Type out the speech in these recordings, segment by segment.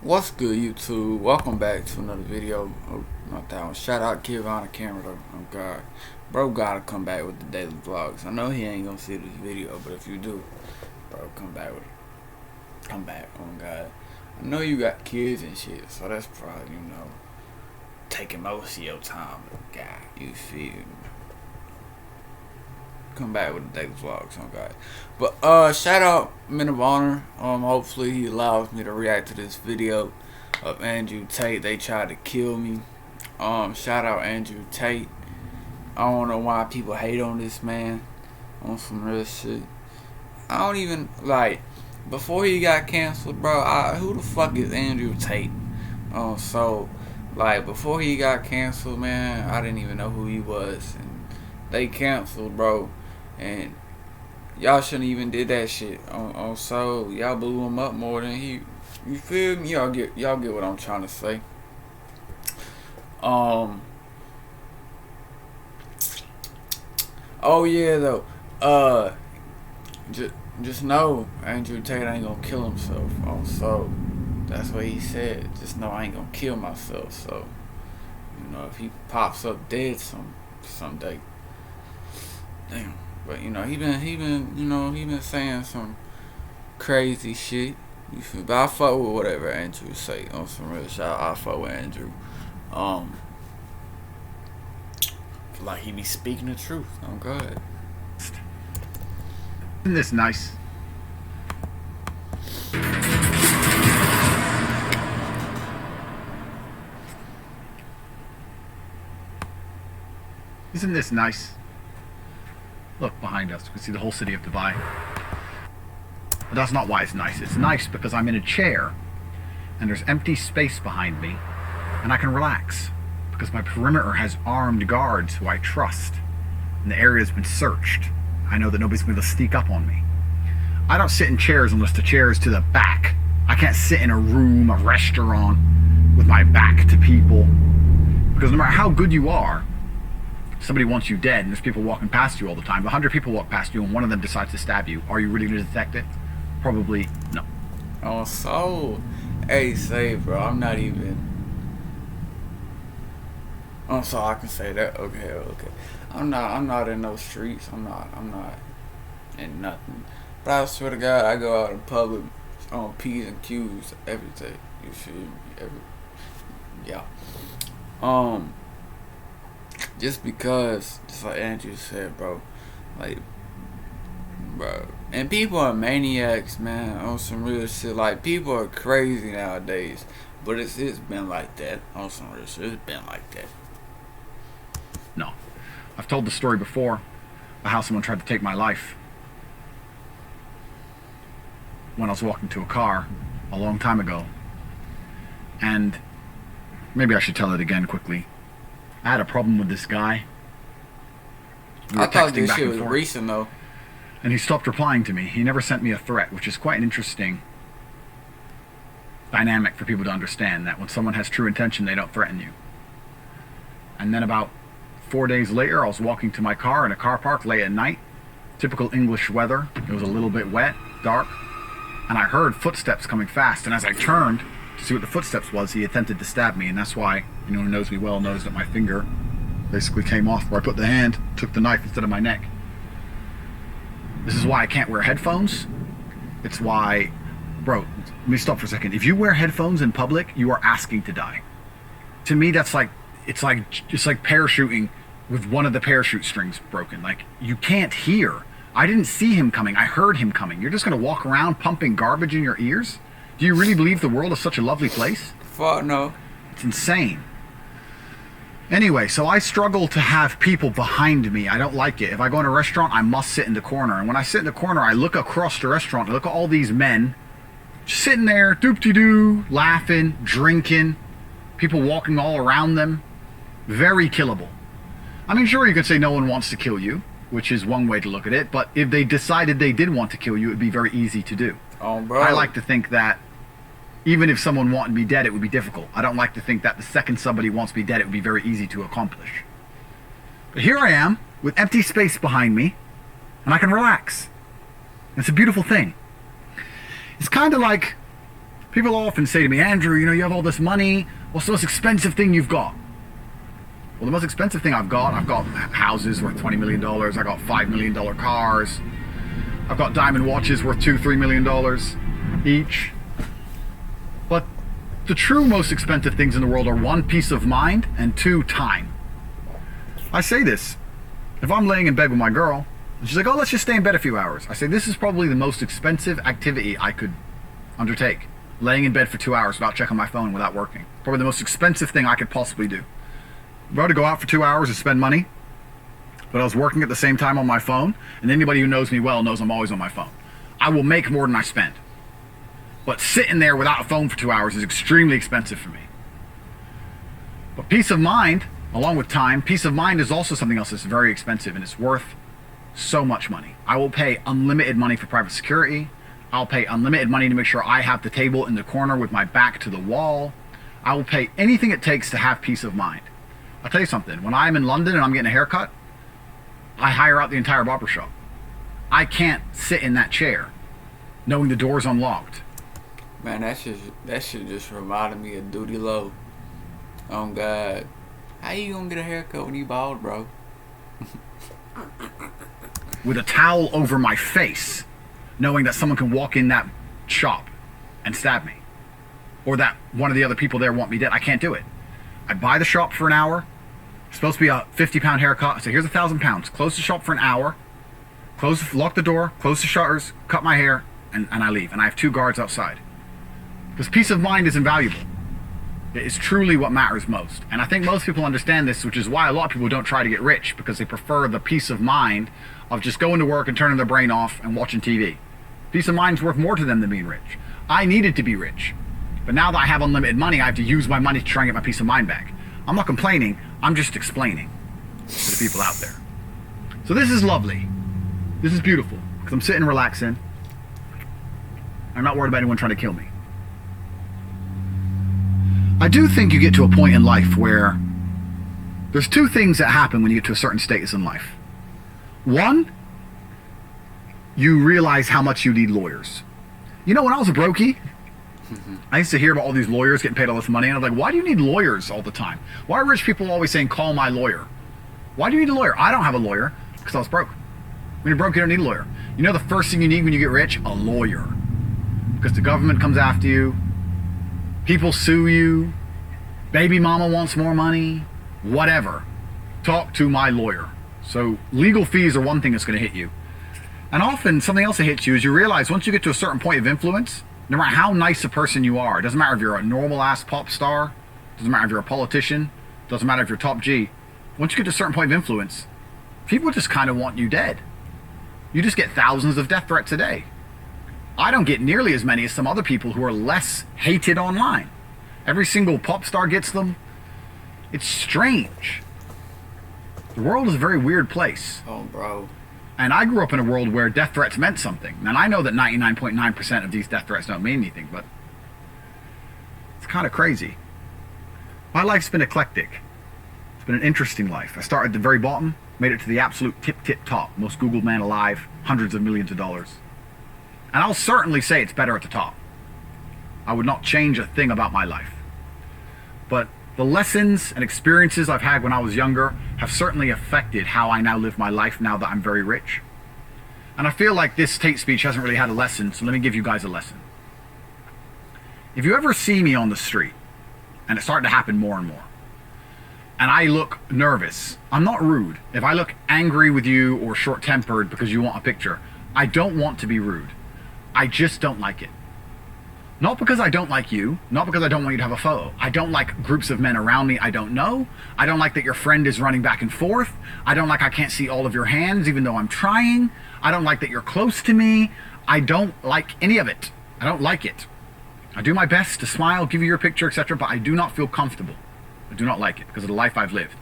What's good, YouTube? Welcome back to another video. Oh, not that one. Shout out Kid on the camera though. Oh God, bro, gotta come back with the daily vlogs. I know he ain't gonna see this video, but if you do, bro, come back with it. Come back. Oh God, I know you got kids and shit, so that's probably taking most of your time. God, you feel me? Come back with the daily vlogs, oh God. But shout out Men of Honor. Hopefully he allows me to react to this video of Andrew Tate. They tried to kill me. Shout out Andrew Tate. I don't know why people hate on this man on some real shit. I don't even before he got canceled, bro. Who the fuck is Andrew Tate? Before he got canceled, man, I didn't even know who he was, and they canceled, bro. And y'all shouldn't even did that shit on Soul. Y'all blew him up more than he. You feel me? Y'all get what I'm trying to say. Oh yeah though. Just know Andrew Tate ain't gonna kill himself on Soul. That's what he said. Just know I ain't gonna kill myself. So if he pops up dead someday, damn. But he been saying some crazy shit. You feel? But I fuck with whatever Andrew say on some real shit. I fuck with Andrew. Feel like he be speaking the truth. Oh God. Isn't this nice? Isn't this nice? Look behind us, we can see the whole city of Dubai. But that's not why it's nice. It's nice because I'm in a chair and there's empty space behind me and I can relax because my perimeter has armed guards who I trust and the area has been searched. I know that nobody's going to sneak up on me. I don't sit in chairs unless the chair is to the back. I can't sit in a room, a restaurant with my back to people, because no matter how good you are, somebody wants you dead and there's people walking past you all the time. 100 people walk past you and one of them decides to stab you. Are you really going to detect it? Probably no. Oh, so hey, say, bro, I'm not even. Oh, so I can say that. Okay. I'm not in those streets. I'm not in nothing. But I swear to God, I go out in public on P's and Q's every day. You feel me? Yeah. Just because, just like Andrew said, bro, and people are maniacs, man, on some real shit. Like, people are crazy nowadays, but it's been like that on some real shit. It's been like that. No. I've told the story before about how someone tried to take my life when I was walking to a car a long time ago. And maybe I should tell it again quickly. I had a problem with this guy. I thought this shit was recent though. And he stopped replying to me. He never sent me a threat, which is quite an interesting dynamic for people to understand, that when someone has true intention, they don't threaten you. And then about 4 days later, I was walking to my car in a car park late at night. Typical English weather. It was a little bit wet, dark, and I heard footsteps coming fast. And as I turned to see what the footsteps was, he attempted to stab me, and that's why anyone who knows me well knows that my finger basically came off where I put the hand, took the knife instead of my neck. This is why I can't wear headphones. It's why, bro, let me stop for a second. If you wear headphones in public, you are asking to die. To me, that's like, it's like parachuting with one of the parachute strings broken. Like, you can't hear. I didn't see him coming. I heard him coming. You're just gonna walk around pumping garbage in your ears? Do you really believe the world is such a lovely place? Fuck no. It's insane. Anyway, so I struggle to have people behind me. I don't like it. If I go in a restaurant, I must sit in the corner. And when I sit in the corner, I look across the restaurant. I look at all these men just sitting there, doop-de-doo, laughing, drinking, people walking all around them. Very killable. I mean, sure, you could say no one wants to kill you, which is one way to look at it. But if they decided they did want to kill you, it would be very easy to do. Oh, bro. I like to think that even if someone wanted me dead, it would be difficult. I don't like to think that the second somebody wants me dead, it would be very easy to accomplish. But here I am, with empty space behind me, and I can relax. It's a beautiful thing. It's kind of like People often say to me, Andrew, you have all this money. What's the most expensive thing you've got? Well, the most expensive thing I've got houses worth $20 million. I got $5 million cars. I've got diamond watches worth $2-3 million each. But the true most expensive things in the world are 1, peace of mind, and 2, time. I say this, if I'm laying in bed with my girl, and she's like, oh, let's just stay in bed a few hours. I say, this is probably the most expensive activity I could undertake. Laying in bed for 2 hours without checking my phone, without working. Probably the most expensive thing I could possibly do. I'd rather go out for 2 hours and spend money, but I was working at the same time on my phone, and anybody who knows me well knows I'm always on my phone. I will make more than I spend. But sitting there without a phone for 2 hours is extremely expensive for me. But peace of mind, along with time, peace of mind is also something else that's very expensive, and it's worth so much money. I will pay unlimited money for private security. I'll pay unlimited money to make sure I have the table in the corner with my back to the wall. I will pay anything it takes to have peace of mind. I'll tell you something, when I'm in London and I'm getting a haircut, I hire out the entire barber shop. I can't sit in that chair knowing the door's unlocked. Man, that shit just reminded me of Duty Low. Oh God. How you gonna get a haircut when you bald, bro? With a towel over my face, knowing that someone can walk in that shop and stab me. Or that one of the other people there want me dead. I can't do it. I buy the shop for an hour. It's supposed to be a 50-pound haircut. I say, here's 1,000 pounds. Close the shop for an hour. Lock the door, close the shutters, cut my hair, and I leave. And I have 2 guards outside. Because peace of mind is invaluable. It is truly what matters most. And I think most people understand this, which is why a lot of people don't try to get rich, because they prefer the peace of mind of just going to work and turning their brain off and watching TV. Peace of mind is worth more to them than being rich. I needed to be rich. But now that I have unlimited money, I have to use my money to try and get my peace of mind back. I'm not complaining, I'm just explaining to the people out there. So this is lovely. This is beautiful, because I'm sitting relaxing. I'm not worried about anyone trying to kill me. I do think you get to a point in life where there's 2 things that happen when you get to a certain status in life. One, you realize how much you need lawyers. When I was a brokey, I used to hear about all these lawyers getting paid all this money, and I was like, why do you need lawyers all the time? Why are rich people always saying, call my lawyer? Why do you need a lawyer? I don't have a lawyer, because I was broke. When you're broke, you don't need a lawyer. The first thing you need when you get rich? A lawyer. Because the government comes after you, people sue you, baby mama wants more money, whatever. Talk to my lawyer. So legal fees are one thing that's going to hit you. And often something else that hits you is you realize once you get to a certain point of influence, no matter how nice a person you are, it doesn't matter if you're a normal ass pop star, doesn't matter if you're a politician, doesn't matter if you're top G. Once you get to a certain point of influence, people just kind of want you dead. You just get thousands of death threats a day. I don't get nearly as many as some other people who are less hated online. Every single pop star gets them. It's strange. The world is a very weird place. Oh, bro. And I grew up in a world where death threats meant something. And I know that 99.9% of these death threats don't mean anything, but it's kind of crazy. My life's been eclectic. It's been an interesting life. I started at the very bottom, made it to the absolute tip top, most Googled man alive, hundreds of millions of dollars. And I'll certainly say it's better at the top. I would not change a thing about my life. But the lessons and experiences I've had when I was younger have certainly affected how I now live my life now that I'm very rich. And I feel like this Tate speech hasn't really had a lesson, so let me give you guys a lesson. If you ever see me on the street, and it's starting to happen more and more, and I look nervous, I'm not rude. If I look angry with you or short-tempered because you want a picture, I don't want to be rude. I just don't like it. Not because I don't like you, not because I don't want you to have a photo. I don't like groups of men around me I don't know. I don't like that your friend is running back and forth. I don't like I can't see all of your hands even though I'm trying. I don't like that you're close to me. I don't like any of it. I don't like it. I do my best to smile, give you your picture, etc., but I do not feel comfortable. I do not like it because of the life I've lived.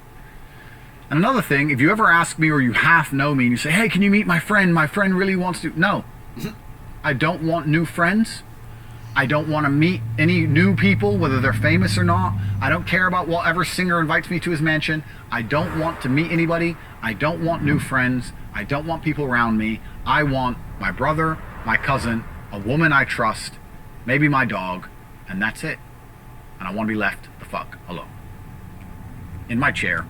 And another thing, if you ever ask me or you half know me and you say, hey, can you meet my friend? My friend really wants to. No. I don't want new friends. I don't want to meet any new people, whether they're famous or not. I don't care about whatever singer invites me to his mansion. I don't want to meet anybody. I don't want new friends. I don't want people around me. I want my brother, my cousin, a woman I trust, maybe my dog, And that's it. And I want to be left the fuck alone. In my chair,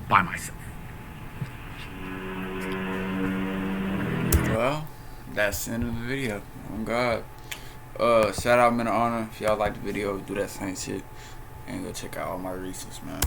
by myself. Well, that's the end of the video. Oh God. Shout out Men of Honor. If y'all like the video, do that same shit. And go check out all my resources, man.